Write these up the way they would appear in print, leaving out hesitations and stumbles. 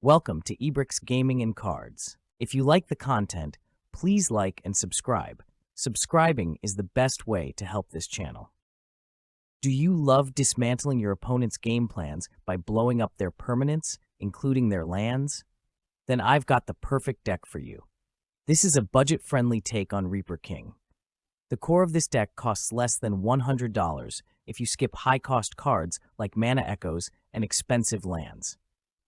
Welcome to Ebrix Gaming and Cards. If you like the content, please like and subscribe. Subscribing is the best way to help this channel. Do you love dismantling your opponent's game plans by blowing up their permanents, including their lands? Then I've got the perfect deck for you. This is a budget-friendly take on Reaper King. The core of this deck costs less than $100 if you skip high-cost cards like Mana Echoes and expensive lands.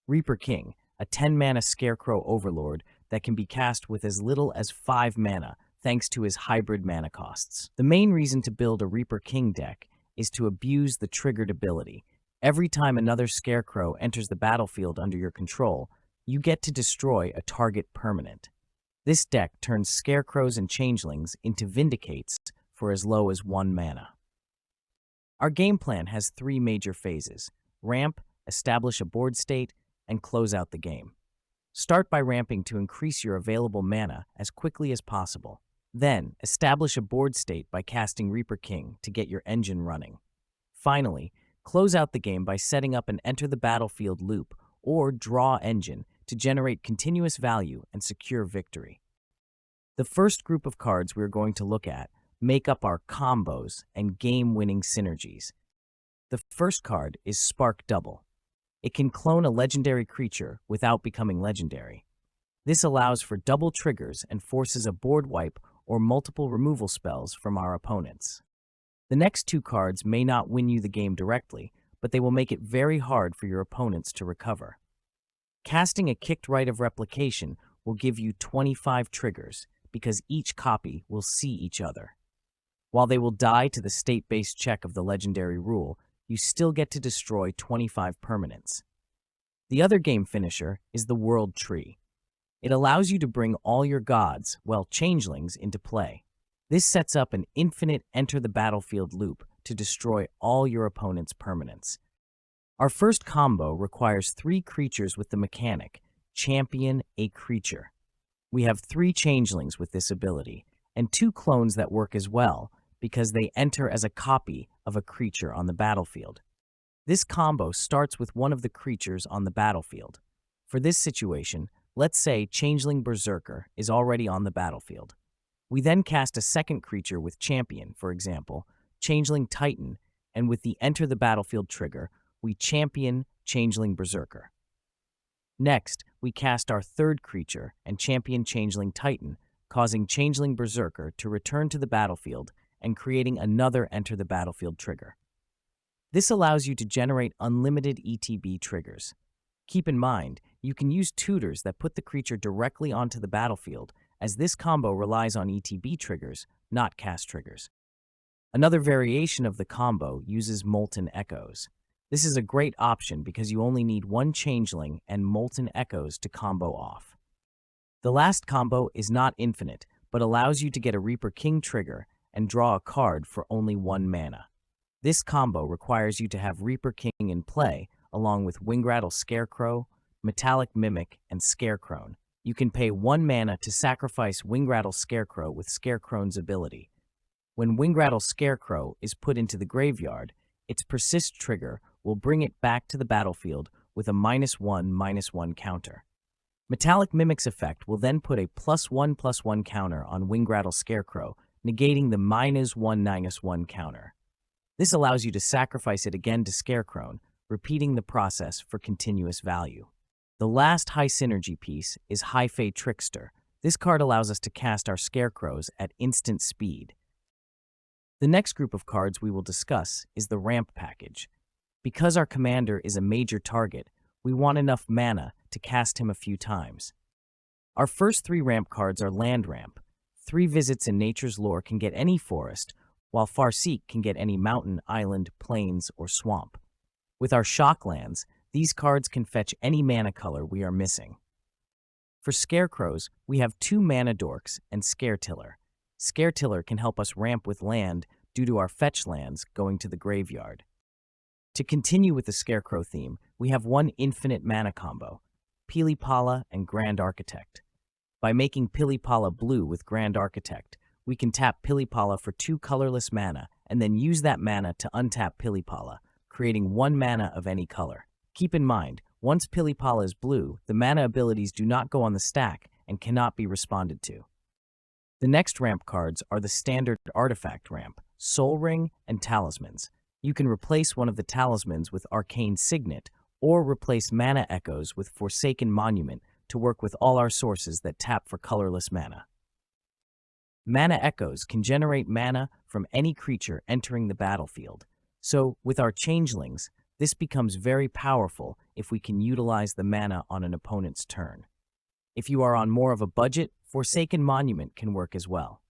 Reaper King, a 10-mana Scarecrow Overlord that can be cast with as little as 5 mana thanks to his hybrid mana costs. The main reason to build a Reaper King deck is to abuse the triggered ability. Every time another Scarecrow enters the battlefield under your control, you get to destroy a target permanent. This deck turns Scarecrows and Changelings into Vindicates for as low as 1 mana. Our game plan has 3 major phases: ramp, establish a board state, and close out the game. Start by ramping to increase your available mana as quickly as possible. Then, establish a board state by casting Reaper King to get your engine running. Finally, close out the game by setting up an enter the battlefield loop or draw engine to generate continuous value and secure victory. The first group of cards we're going to look at make up our combos and game-winning synergies. The first card is Spark Double. It can clone a legendary creature without becoming legendary. This allows for double triggers and forces a board wipe or multiple removal spells from our opponents. The next 2 cards may not win you the game directly, but they will make it very hard for your opponents to recover. Casting a Kicked Rite of Replication will give you 25 triggers, because each copy will see each other. While they will die to the state-based check of the legendary rule, you still get to destroy 25 permanents. The other game finisher is the World Tree. It allows you to bring all your gods, well, changelings, into play. This sets up an infinite enter the battlefield loop to destroy all your opponent's permanents. Our first combo requires 3 creatures with the mechanic, Champion a Creature. We have 3 changelings with this ability, and 2 clones that work as well, because they enter as a copy of a creature on the battlefield. This combo starts with one of the creatures on the battlefield. For this situation, let's say Changeling Berserker is already on the battlefield. We then cast a second creature with Champion, for example, Changeling Titan, and with the Enter the Battlefield trigger, we champion Changeling Berserker. Next, we cast our third creature and champion Changeling Titan, causing Changeling Berserker to return to the battlefield and creating another Enter the Battlefield trigger. This allows you to generate unlimited ETB triggers. Keep in mind, you can use tutors that put the creature directly onto the battlefield, as this combo relies on ETB triggers, not cast triggers. Another variation of the combo uses Molten Echoes. This is a great option because you only need 1 Changeling and Molten Echoes to combo off. The last combo is not infinite, but allows you to get a Reaper King trigger and draw a card for only 1 mana. This combo requires you to have Reaper King in play, along with Wingrattle Scarecrow, Metallic Mimic, and Scarecrow. You can pay 1 mana to sacrifice Wingrattle Scarecrow with Scarecrow's ability. When Wingrattle Scarecrow is put into the graveyard, its Persist trigger will bring it back to the battlefield with a -1/-1 counter. Metallic Mimic's effect will then put a +1/+1 counter on Wingrattle Scarecrow, negating the -1/-1 counter. This allows you to sacrifice it again to Scarecrow, repeating the process for continuous value. The last high synergy piece is High Fae Trickster. This card allows us to cast our Scarecrows at instant speed. The next group of cards we will discuss is the Ramp package. Because our commander is a major target, we want enough mana to cast him a few times. Our first 3 ramp cards are Land Ramp. 3 visits in Nature's Lore can get any forest, while Farseek can get any mountain, island, plains, or swamp. With our shock lands, these cards can fetch any mana color we are missing. For Scarecrows, we have 2 Mana Dorks and Scaretiller. Scaretiller can help us ramp with land due to our fetch lands going to the graveyard. To continue with the Scarecrow theme, we have 1 infinite mana combo, Pilipala and Grand Architect. By making Pilipala blue with Grand Architect, we can tap Pilipala for 2 colorless mana and then use that mana to untap Pilipala, creating 1 mana of any color. Keep in mind, Once Pilipala is blue, the mana abilities do not go on the stack and cannot be responded to. The next ramp cards are the standard artifact ramp, Soul Ring, and Talismans. You can replace one of the talismans with Arcane Signet, or replace Mana Echoes with Forsaken Monument to work with all our sources that tap for colorless mana. Mana Echoes can generate mana from any creature entering the battlefield. So, with our changelings, this becomes very powerful if we can utilize the mana on an opponent's turn. If you are on more of a budget, Forsaken Monument can work as well.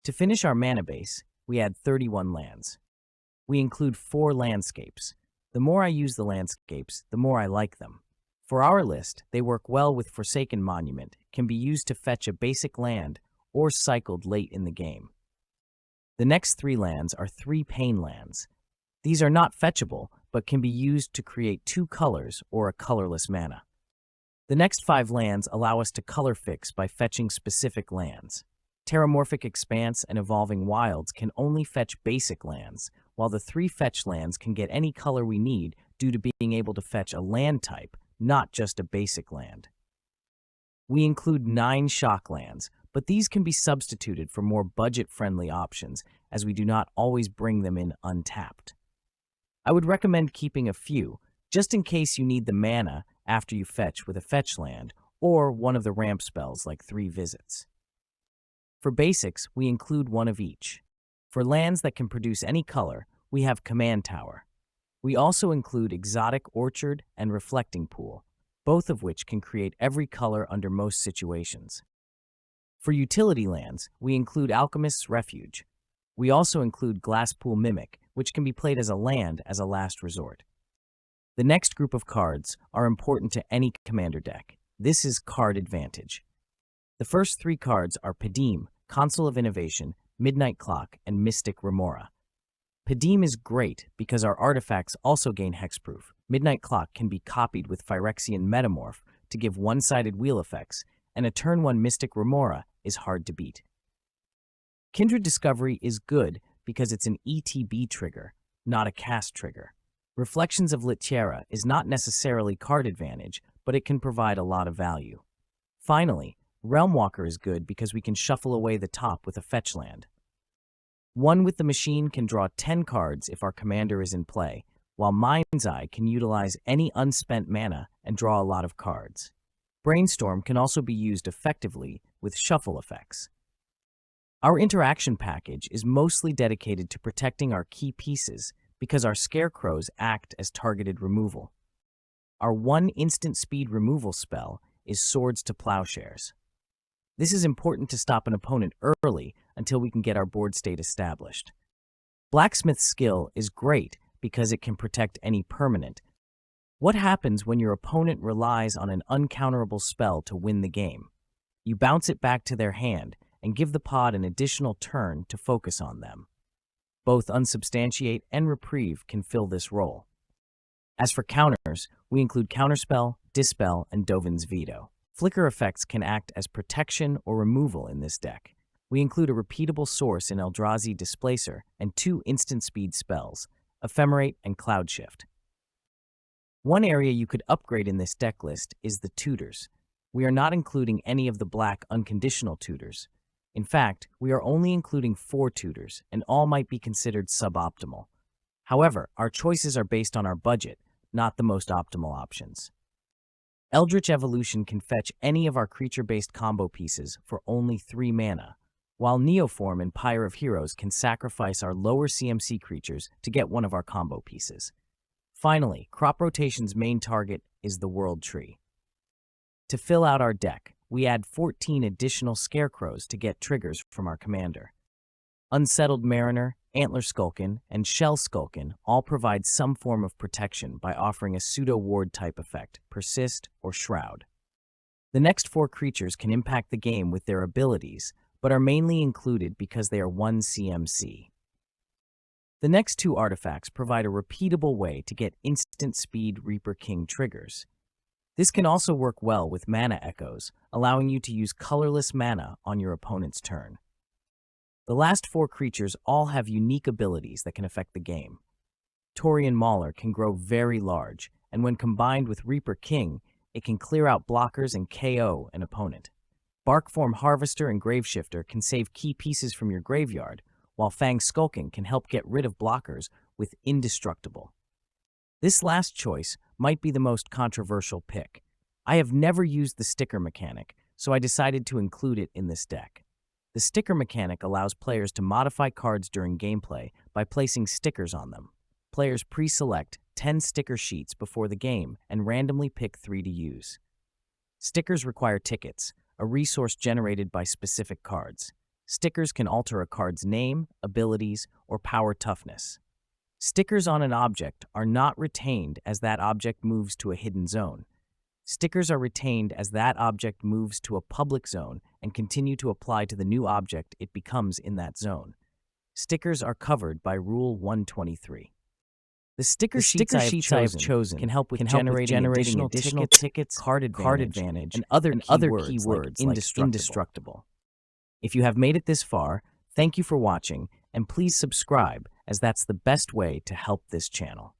To finish our mana base, we add 31 lands. We include 4 landscapes. The more I use the landscapes, the more I like them. For our list, they work well with Forsaken Monument, can be used to fetch a basic land, or cycled late in the game. The next 3 lands are 3 Pain lands. These are not fetchable, but can be used to create 2 colors or a colorless mana. The next 5 lands allow us to color fix by fetching specific lands. Terramorphic Expanse and Evolving Wilds can only fetch basic lands, while the 3 fetch lands can get any color we need due to being able to fetch a land type, not just a basic land. We include 9 shock lands, but these can be substituted for more budget-friendly options, as we do not always bring them in untapped. I would recommend keeping a few, just in case you need the mana after you fetch with a fetch land, or one of the ramp spells like 3 visits. For basics, we include 1 of each. For lands that can produce any color, we have Command Tower. We also include Exotic Orchard and Reflecting Pool, both of which can create every color under most situations. For utility lands, we include Alchemist's Refuge. We also include Glasspool Mimic, which can be played as a land as a last resort. The next group of cards are important to any commander deck. This is Card Advantage. The first 3 cards are Padim, Console of Innovation, Midnight Clock, and Mystic Remora. Padim is great because our artifacts also gain hexproof. Midnight Clock can be copied with Phyrexian Metamorph to give one-sided wheel effects, and a turn 1 Mystic Remora is hard to beat. Kindred Discovery is good because it's an ETB trigger, not a cast trigger. Reflections of Litiera is not necessarily card advantage, but it can provide a lot of value. Finally, Realmwalker is good because we can shuffle away the top with a fetch land. One with the Machine can draw 10 cards if our commander is in play, while Mind's Eye can utilize any unspent mana and draw a lot of cards. Brainstorm can also be used effectively with shuffle effects. Our interaction package is mostly dedicated to protecting our key pieces because our scarecrows act as targeted removal. Our 1 instant speed removal spell is Swords to Plowshares. This is important to stop an opponent early until we can get our board state established. Blacksmith's Skill is great because it can protect any permanent. What happens when your opponent relies on an uncounterable spell to win the game? You bounce it back to their hand and give the pod an additional turn to focus on them. Both Unsubstantiate and Reprieve can fill this role. As for counters, we include Counterspell, Dispel, and Dovin's Veto. Flicker effects can act as protection or removal in this deck. We include a repeatable source in Eldrazi Displacer and 2 instant speed spells, Ephemerate and Cloud Shift. One area you could upgrade in this deck list is the tutors. We are not including any of the black unconditional tutors. In fact, we are only including 4 tutors, and all might be considered suboptimal. However, our choices are based on our budget, not the most optimal options. Eldritch Evolution can fetch any of our creature-based combo pieces for only 3 mana, while Neoform and Pyre of Heroes can sacrifice our lower CMC creatures to get one of our combo pieces. Finally, Crop Rotation's main target is the World Tree. To fill out our deck, we add 14 additional Scarecrows to get triggers from our commander. Unsettled Mariner, Antler Skulkin, and Shell Skulkin all provide some form of protection by offering a pseudo-ward type effect, Persist or Shroud. The next 4 creatures can impact the game with their abilities, but are mainly included because they are 1 CMC. The next 2 artifacts provide a repeatable way to get instant speed Reaper King triggers. This can also work well with Mana Echoes, allowing you to use colorless mana on your opponent's turn. The last 4 creatures all have unique abilities that can affect the game. Taurian Mauler can grow very large, and when combined with Reaper King, it can clear out blockers and KO an opponent. Barkform Harvester and Graveshifter can save key pieces from your graveyard, while Fang Skulking can help get rid of blockers with Indestructible. This last choice might be the most controversial pick. I have never used the sticker mechanic, so I decided to include it in this deck. The sticker mechanic allows players to modify cards during gameplay by placing stickers on them. Players pre-select 10 sticker sheets before the game and randomly pick 3 to use. Stickers require tickets, a resource generated by specific cards. Stickers can alter a card's name, abilities, or power toughness. Stickers on an object are not retained as that object moves to a hidden zone. Stickers are retained as that object moves to a public zone and continue to apply to the new object it becomes in that zone. Stickers are covered by Rule 123. The sticker sheets I have chosen can help with generating additional tickets, card advantage, and other keywords like indestructible. If you have made it this far, thank you for watching, and please subscribe, as that's the best way to help this channel.